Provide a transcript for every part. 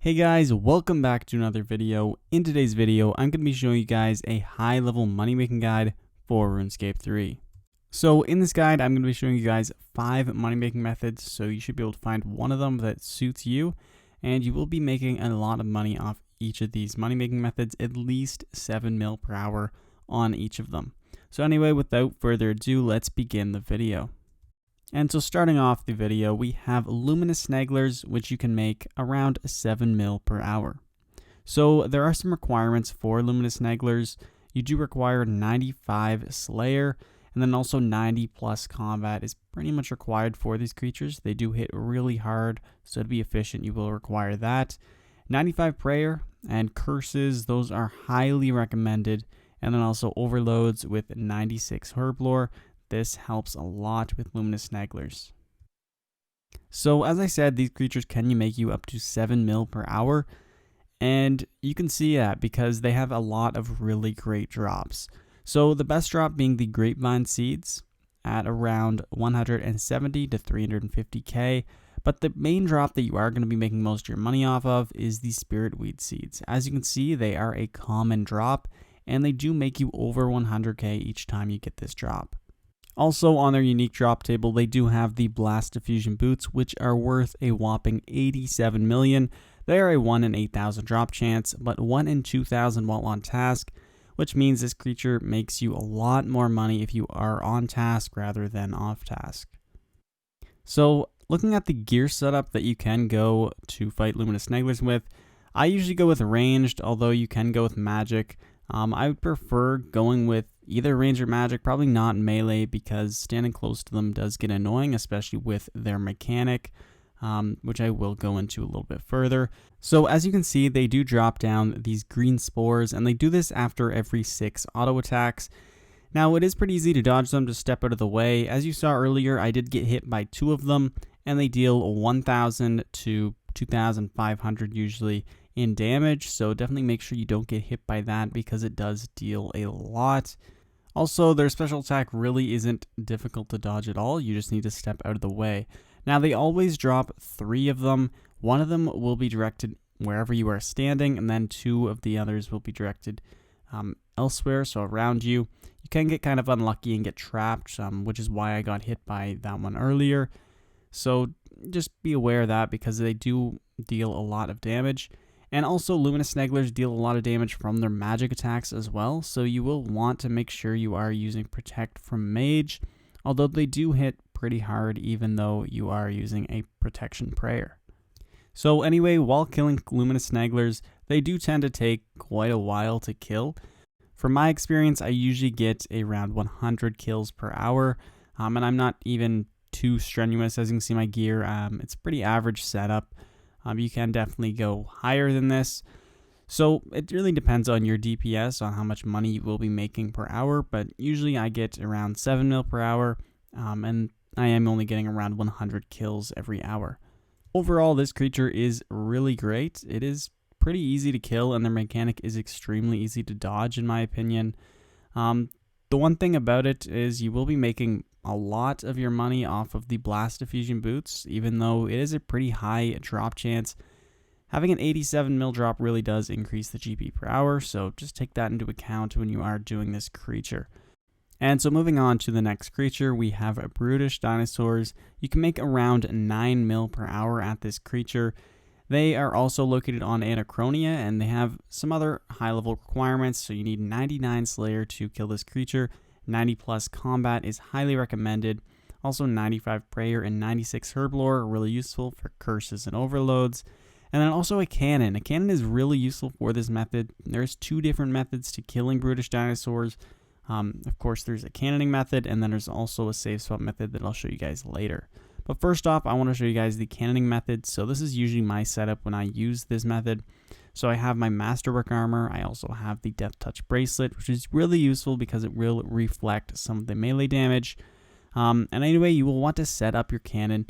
Hey guys, welcome back to another video. In today's video, I'm going to be showing you guys a high-level money-making guide for RuneScape 3. So in this guide, I'm going to be showing you guys 5 money-making methods, so you should be able to find one of them that suits you, and you will be making a lot of money off each of these money-making methods, at least 7 mil per hour on each of them. So anyway, without further ado, let's begin the video. And so starting off the video, we have Luminous Snaglers, which you can make around 7 mil per hour. So there are some requirements for Luminous Snaglers. You do require 95 Slayer, and then also 90 plus combat is pretty much required for these creatures. They do hit really hard, so to be efficient, you will require that. 95 Prayer and Curses, those are highly recommended. And then also Overloads with 96 Herblore. This helps a lot with Luminous Snaglers. So as I said, these creatures can make you up to 7 mil per hour, and you can see that because they have a lot of really great drops. So the best drop being the Grapevine Seeds at around 170 to 350k, but the main drop that you are going to be making most of your money off of is the Spiritweed Seeds. As you can see, they are a common drop, and they do make you over 100k each time you get this drop. Also on their unique drop table, they do have the Blast Diffusion Boots, which are worth a whopping 87 million. They are a 1 in 8,000 drop chance, but 1 in 2,000 while on task, which means this creature makes you a lot more money if you are on task rather than off task. So looking at the gear setup that you can go to fight Luminous Snaglers with, I usually go with ranged, although you can go with magic. I would prefer going with either range or magic, probably not melee, because standing close to them does get annoying, especially with their mechanic, which I will go into a little bit further. So as you can see, they do drop down these green spores, and they do this after every 6 auto attacks. Now it is pretty easy to dodge them, to step out of the way. As you saw earlier, I did get hit by 2 of them, and they deal 1,000 to 2,500 usually in damage, so definitely make sure you don't get hit by that because it does deal a lot. Also, their special attack really isn't difficult to dodge at all. You just need to step out of the way. Now, they always drop 3 of them. 1 of them will be directed wherever you are standing, and then 2 of the others will be directed elsewhere, so around you. You can get kind of unlucky and get trapped, which is why I got hit by that one earlier. So just be aware of that because they do deal a lot of damage. And also, Luminous Snaglers deal a lot of damage from their magic attacks as well, so you will want to make sure you are using Protect from Mage, although they do hit pretty hard even though you are using a Protection Prayer. So anyway, while killing Luminous Snaglers, they do tend to take quite a while to kill. From my experience, I usually get around 100 kills per hour, and I'm not even too strenuous. As you can see my gear, it's pretty average setup. You can definitely go higher than this. So it really depends on your DPS, on how much money you will be making per hour, but usually I get around 7 mil per hour, and I am only getting around 100 kills every hour. Overall, this creature is really great. It is pretty easy to kill, and their mechanic is extremely easy to dodge, in my opinion. The one thing about it is you will be making a lot of your money off of the Blast Diffusion Boots, even though it is a pretty high drop chance. Having an 87 mil drop really does increase the GP per hour, so just take that into account when you are doing this creature. And so moving on to the next creature, we have Brutus Dinosaurs. You can make around 9 mil per hour at this creature. They are also located on Anachronia, and they have some other high-level requirements, so you need 99 Slayer to kill this creature. 90 plus combat is highly recommended. Also 95 Prayer and 96 Herblore are really useful for curses and overloads. And then also a cannon. A cannon is really useful for this method. There's 2 different methods to killing Brutus Dinosaurs. Of course, there's a cannoning method, and then there's also a save swap method that I'll show you guys later. But first off, I want to show you guys the cannoning method. So this is usually my setup when I use this method. So I have my Masterwork Armor. I also have the Death Touch Bracelet, which is really useful because it will reflect some of the melee damage. And anyway, you will want to set up your cannon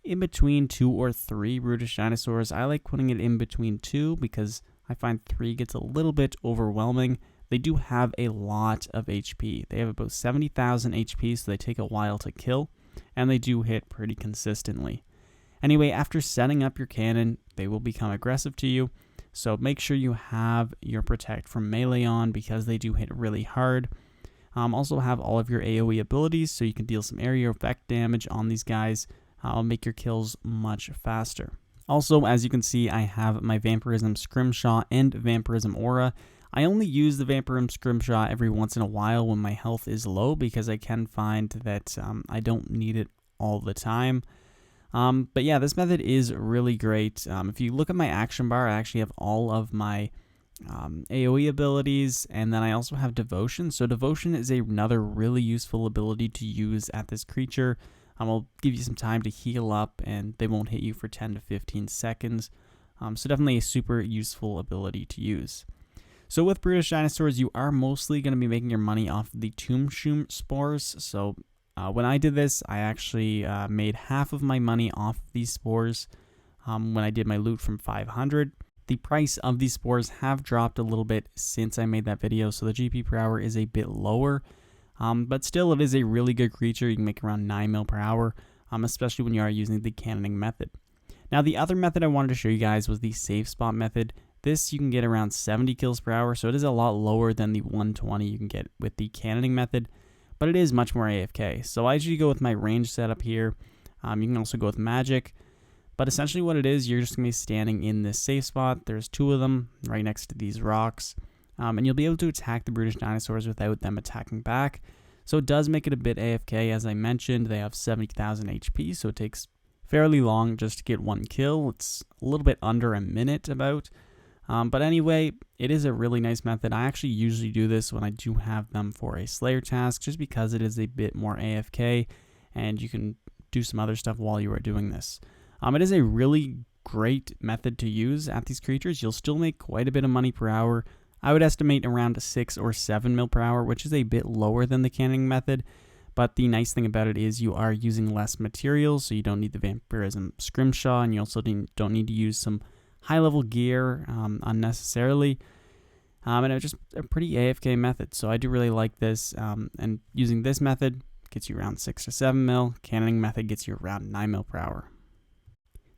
in between 2 or 3 Brutus Dinosaurs. I like putting it in between 2 because I find 3 gets a little bit overwhelming. They do have a lot of HP. They have about 70,000 HP, so they take a while to kill, and they do hit pretty consistently. Anyway, after setting up your cannon, they will become aggressive to you. So make sure you have your protect from melee on because they do hit really hard. Also have all of your AoE abilities so you can deal some area effect damage on these guys. Make your kills much faster. Also, as you can see, I have my Vampirism Scrimshaw and Vampirism Aura. I only use the Vampirism Scrimshaw every once in a while when my health is low because I can find that I don't need it all the time. But yeah, this method is really great. If you look at my action bar, I actually have all of my AoE abilities, and then I also have Devotion. So Devotion is another really useful ability to use at this creature. I'll give you some time to heal up, and they won't hit you for 10 to 15 seconds. So definitely a super useful ability to use. So with Brutus Dinosaurs, you are mostly going to be making your money off the Tomb Shroom spores. So when I did this, I actually made half of my money off these spores when I did my loot from 500. The price of these spores have dropped a little bit since I made that video, so the GP per hour is a bit lower. But still, it is a really good creature. You can make around 9 mil per hour, especially when you are using the cannoning method. Now, the other method I wanted to show you guys was the safe spot method. This you can get around 70 kills per hour, so it is a lot lower than the 120 you can get with the cannoning method, but it is much more AFK. So I usually go with my range setup here. You can also go with magic. But essentially what it is, you're just going to be standing in this safe spot. There's 2 of them right next to these rocks. And you'll be able to attack the Brutus Dinosaurs without them attacking back. So it does make it a bit AFK. As I mentioned, they have 70,000 HP, so it takes fairly long just to get 1 kill. It's a little bit under a minute about. But anyway, it is a really nice method. I actually usually do this when I do have them for a Slayer task, just because it is a bit more AFK, and you can do some other stuff while you are doing this. It is a really great method to use at these creatures. You'll still make quite a bit of money per hour. I would estimate around 6 or 7 mil per hour, which is a bit lower than the cannoning method. But the nice thing about it is you are using less materials, so you don't need the Vampirism Scrimshaw, and you also don't need to use some high-level gear unnecessarily. And it's just a pretty AFK method, so I do really like this. And using this method gets you around 6 to 7 mil. Cannoning method gets you around 9 mil per hour.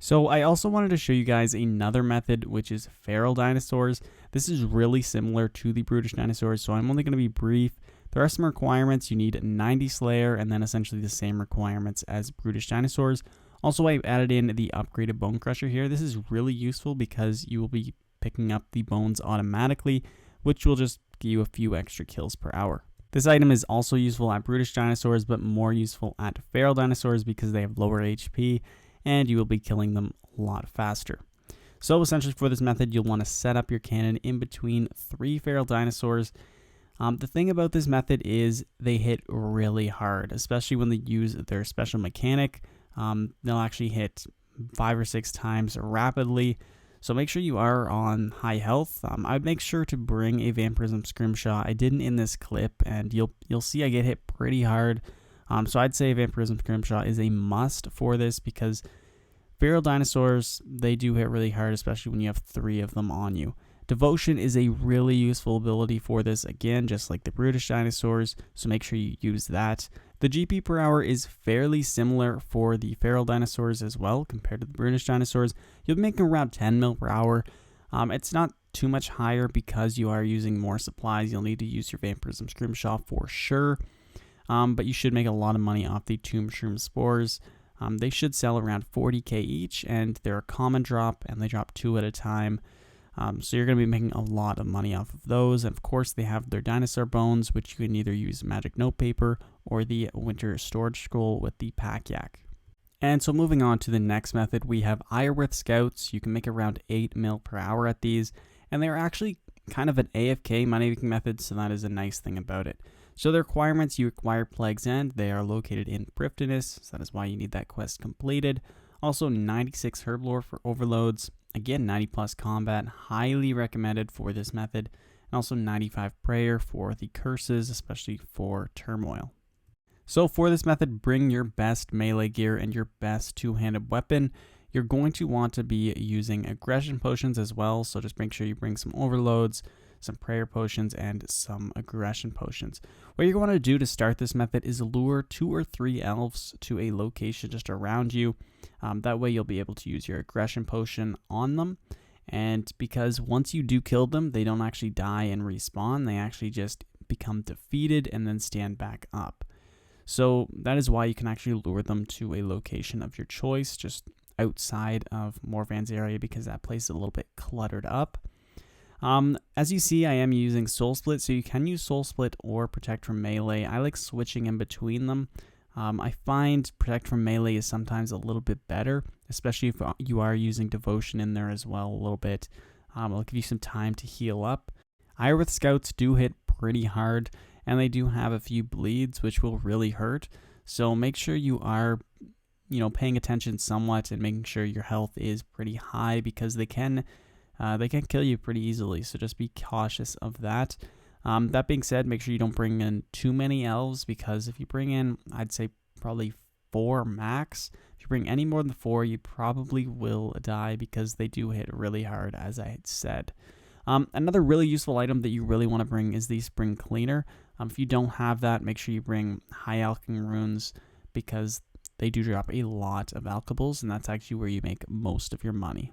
So I also wanted to show you guys another method, which is Feral Dinosaurs. This is really similar to the Brutus Dinosaurs, so I'm only going to be brief. There are some requirements. You need 90 Slayer, and then essentially the same requirements as Brutus Dinosaurs. Also, I added in the upgraded Bone Crusher here. This is really useful because you will be picking up the bones automatically, which will just give you a few extra kills per hour. This item is also useful at Brutus Dinosaurs, but more useful at Feral Dinosaurs because they have lower HP, and you will be killing them a lot faster. So essentially for this method, you'll want to set up your cannon in between 3 Feral Dinosaurs. The thing about this method is they hit really hard, especially when they use their special mechanic. They'll actually hit 5 or 6 times rapidly. So make sure you are on high health. I would make sure to bring a Vampirism Scrimshaw. I didn't in this clip, and you'll see I get hit pretty hard. So I'd say Vampirism Scrimshaw is a must for this because Feral Dinosaurs, they do hit really hard, especially when you have 3 of them on you. Devotion is a really useful ability for this, again, just like the Brutus Dinosaurs, so make sure you use that. The GP per hour is fairly similar for the Feral Dinosaurs as well compared to the Brutus Dinosaurs. You'll be making around 10 mil per hour. It's not too much higher because you are using more supplies. You'll need to use your Vampirism Scrimshaw for sure. But you should make a lot of money off the Tomb Shroom spores. They should sell around 40k each, and they're a common drop, and they drop 2 at a time. So you're going to be making a lot of money off of those. And of course, they have their dinosaur bones, which you can either use magic note paper or the winter storage scroll with the pack yak. And so moving on to the next method, we have Ironworth Scouts. You can make around 8 mil per hour at these, and they're actually kind of an AFK money making method, so that is a nice thing about it. So the requirements, you acquire Plague's End. They are located in Prifddinas, so that is why you need that quest completed. Also 96 Herblore for overloads. Again, 90 plus combat, highly recommended for this method. And also 95 prayer for the curses, especially for turmoil. So for this method, bring your best melee gear and your best two-handed weapon. You're going to want to be using aggression potions as well, so just make sure you bring some overloads, some prayer potions, and some aggression potions. What you're going to do to start this method is lure 2 or 3 elves to a location just around you. That way you'll be able to use your aggression potion on them. And because once you do kill them, they don't actually die and respawn. They actually just become defeated and then stand back up. So that is why you can actually lure them to a location of your choice, just outside of Morvan's area, because that place is a little bit cluttered up. As you see, I am using Soul Split, so you can use Soul Split or Protect from Melee. I like switching in between them. I find Protect from Melee is sometimes a little bit better, especially if you are using Devotion in there as well a little bit. It'll give you some time to heal up. Iroth Scouts do hit pretty hard, and they do have a few bleeds, which will really hurt. So make sure you are, paying attention somewhat and making sure your health is pretty high, because they can kill you pretty easily. So just be cautious of that. That being said, make sure you don't bring in too many elves, because if you bring in, I'd say probably 4 max. If you bring any more than 4, you probably will die, because they do hit really hard, as I had said. Another really useful item that you really want to bring is the Spring Cleaner. If you don't have that, make sure you bring High Alching Runes, because they do drop a lot of alchables, and that's actually where you make most of your money.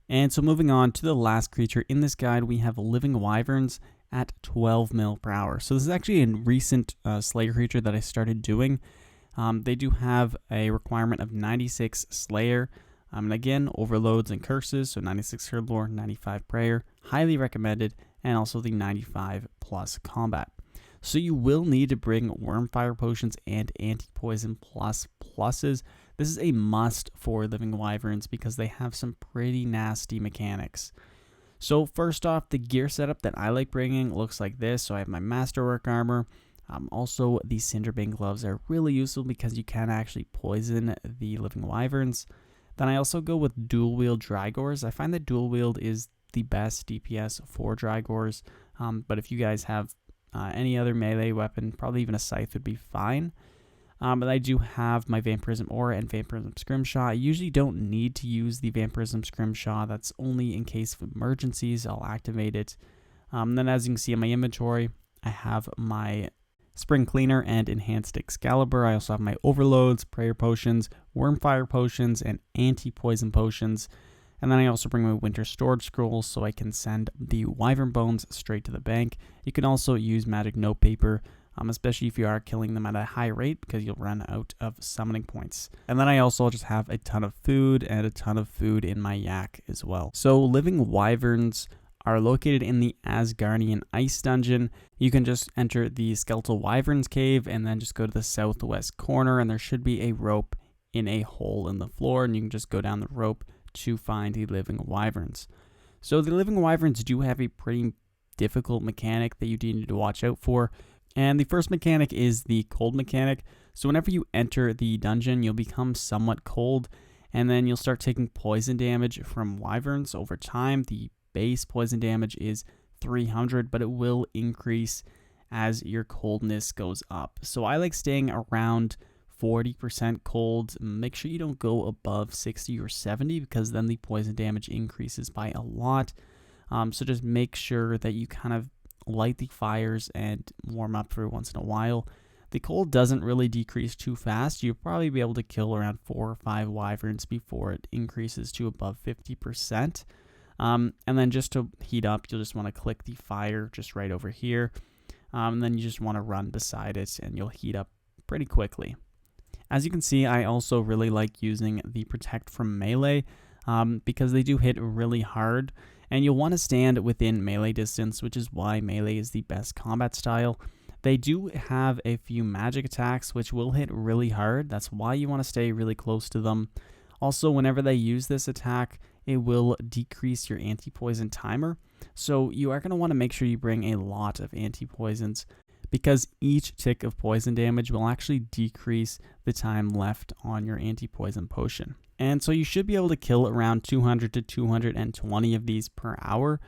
And so moving on to the last creature in this guide, we have Living Wyverns at 12 mil per hour. So this is actually a recent Slayer creature that I started doing. They do have a requirement of 96 Slayer, and again, overloads and curses, so 96 Herd Lore, 95 Prayer, highly recommended, and also the 95 plus combat. So you will need to bring Wormfire potions and anti-poison pluses. This is a must for Living Wyverns, because they have some pretty nasty mechanics. So first off, the gear setup that I like bringing looks like this. So I have my Masterwork armor. Also, the Cinderbane gloves are really useful, because you can actually poison the Living Wyverns. Then I also go with dual wield Drygores. I find that dual wield is the best DPS for Drygores, but if you guys have any other melee weapon, probably even a scythe would be fine. But I do have my Vampirism Aura and Vampirism Scrimshaw. I usually don't need to use the Vampirism Scrimshaw. That's only in case of emergencies. I'll activate it. Then as you can see in my inventory, I have my Spring Cleaner and Enhanced Excalibur. I also have my Overloads, Prayer Potions, Wormfire Potions, and Anti-Poison Potions. And then I also bring my Winter Storage Scrolls, so I can send the Wyvern Bones straight to the bank. You can also use Magic Notepaper, especially if you are killing them at a high rate, because you'll run out of summoning points. And then I also just have a ton of food and a ton of food in my yak as well. So Living Wyverns are located in the Asgardian Ice Dungeon. You can just enter the Skeletal Wyverns Cave and then just go to the southwest corner, and there should be a rope in a hole in the floor, and you can just go down the rope to find the Living Wyverns. So the Living Wyverns do have a pretty difficult mechanic that you need to watch out for. And the first mechanic is the cold mechanic. So whenever you enter the dungeon, you'll become somewhat cold, and then you'll start taking poison damage from Wyverns over time. The base poison damage is 300, but it will increase as your coldness goes up. So I like staying around 40% cold. Make sure you don't go above 60 or 70, because then the poison damage increases by a lot. So just make sure that you kind of light the fires and warm up every once in a while. The cold doesn't really decrease too fast. You'll probably be able to kill around 4 or 5 Wyverns before it increases to above 50%. And then just to heat up, you'll just want to click the fire just right over here. And then you just want to run beside it, and you'll heat up pretty quickly. As you can see, I also really like using the Protect from Melee, because they do hit really hard, and you'll want to stand within melee distance, which is why melee is the best combat style. They do have a few magic attacks which will hit really hard. That's why you want to stay really close to them. Also, whenever they use this attack, it will decrease your anti-poison timer. So you are going to want to make sure you bring a lot of anti-poisons, because each tick of poison damage will actually decrease the time left on your anti-poison potion. And so you should be able to kill around 200 to 220 of these per hour,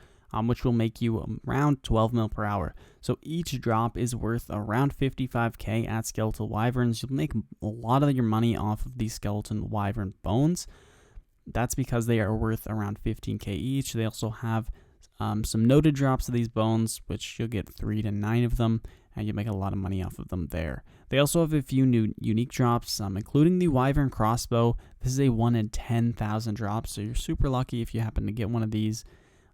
which will make you around 12 mil per hour. So each drop is worth around 55k at Skeletal Wyverns. You'll make a lot of your money off of these Skeleton Wyvern bones. That's because they are worth around 15k each. They also have some noted drops of these bones, which you'll get 3 to 9 of them, and you make a lot of money off of them there. They also have a few new unique drops, including the Wyvern crossbow. This is a 1 in 10,000 drop, so you're super lucky if you happen to get one of these,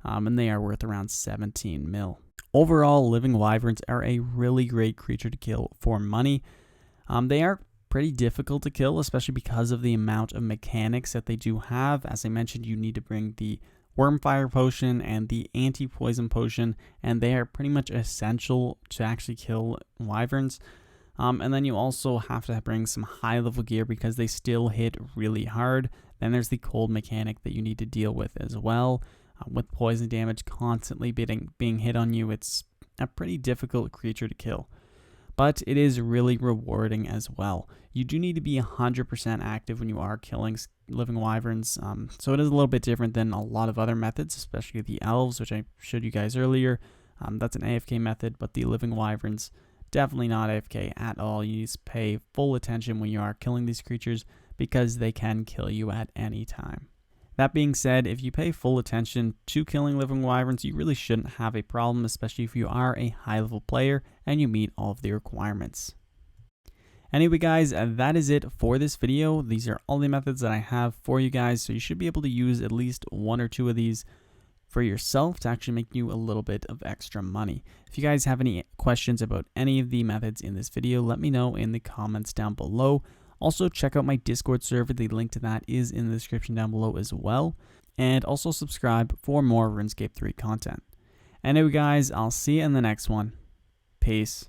and they are worth around 17 mil. Overall, living wyverns are a really great creature to kill for money. They are pretty difficult to kill, especially because of the amount of mechanics that they do have. As I mentioned, you need to bring the Wormfire potion and the anti-poison potion, and they are pretty much essential to actually kill wyverns. And then you also have to bring some high level gear because they still hit really hard. Then there's the cold mechanic that you need to deal with as well. With poison damage constantly being hit on you, it's a pretty difficult creature to kill. But it is really rewarding as well. You do need to be 100% active when you are killing living wyverns, so it is a little bit different than a lot of other methods, especially the elves, which I showed you guys earlier. That's an AFK method, but the living wyverns, definitely not AFK at all. You need to pay full attention when you are killing these creatures because they can kill you at any time. That being said, if you pay full attention to killing living wyverns, you really shouldn't have a problem, especially if you are a high level player and you meet all of the requirements. Anyway guys, that is it for this video. These are all the methods that I have for you guys, so you should be able to use at least 1 or 2 of these for yourself to actually make you a little bit of extra money. If you guys have any questions about any of the methods in this video, let me know in the comments down below. Also, check out my Discord server. The link to that is in the description down below as well. And also subscribe for more RuneScape 3 content. Anyway, guys, I'll see you in the next one. Peace.